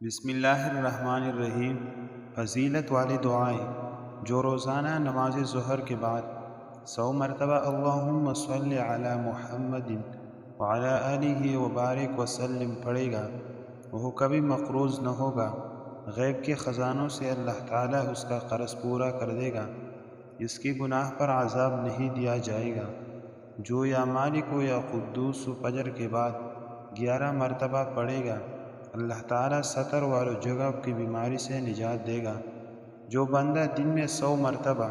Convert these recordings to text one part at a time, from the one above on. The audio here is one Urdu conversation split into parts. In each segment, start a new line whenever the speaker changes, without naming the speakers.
بسم اللہ الرحمن الرحیم۔ فضیلت والی دعائیں جو روزانہ نماز ظہر کے بعد 100 مرتبہ اللہم صلی علی محمد وعلی آلہ وبارک وسلم پڑھے گا، وہ کبھی مقروض نہ ہوگا۔ غیب کے خزانوں سے اللہ تعالیٰ اس کا قرض پورا کر دے گا، اس کی گناہ پر عذاب نہیں دیا جائے گا۔ جو یا مالک یا قدوس فجر کے بعد 11 مرتبہ پڑھے گا، اللہ تعالیٰ ستر والو جگہ کی بیماری سے نجات دے گا۔ جو بندہ دن میں 100 مرتبہ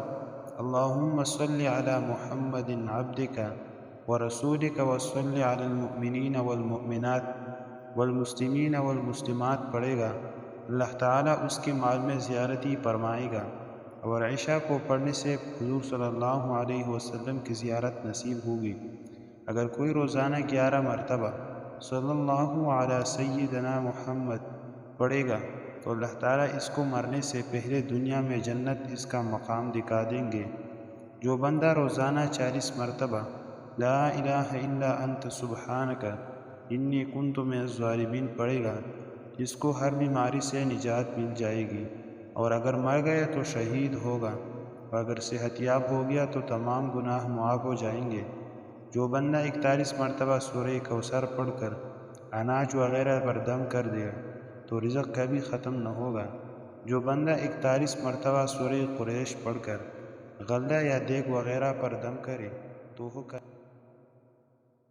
اللہم صلی علی محمد عبدک ورسولک وصلی علی المؤمنین والمؤمنات والمسلمین والمسلمات پڑھے گا، اللہ تعالیٰ اس کے مال میں زیادتی فرمائے گا، اور عشاء کو پڑھنے سے حضور صلی اللہ علیہ وسلم کی زیارت نصیب ہوگی۔ اگر کوئی روزانہ 11 مرتبہ صلی اللہ علی سیدنا محمد پڑھے گا تو اللہ تعالیٰ اس کو مرنے سے پہلے دنیا میں جنت اس کا مقام دکھا دیں گے۔ جو بندہ روزانہ 40 مرتبہ لا الہ الا انت سبحانک انی کنت من الظالمین پڑھے گا، جس کو ہر بیماری سے نجات مل جائے گی، اور اگر مر گیا تو شہید ہوگا، اور اگر صحت یاب ہو گیا تو تمام گناہ معاف ہو جائیں گے۔ جو بندہ 41 مرتبہ سورہ کوثر پڑھ کر اناج وغیرہ پر دم کر دے تو رزق کبھی ختم نہ ہوگا۔ جو بندہ 41 مرتبہ سورہ قریش پڑھ کر غلہ یا دیگ وغیرہ پر دم کرے تو وہ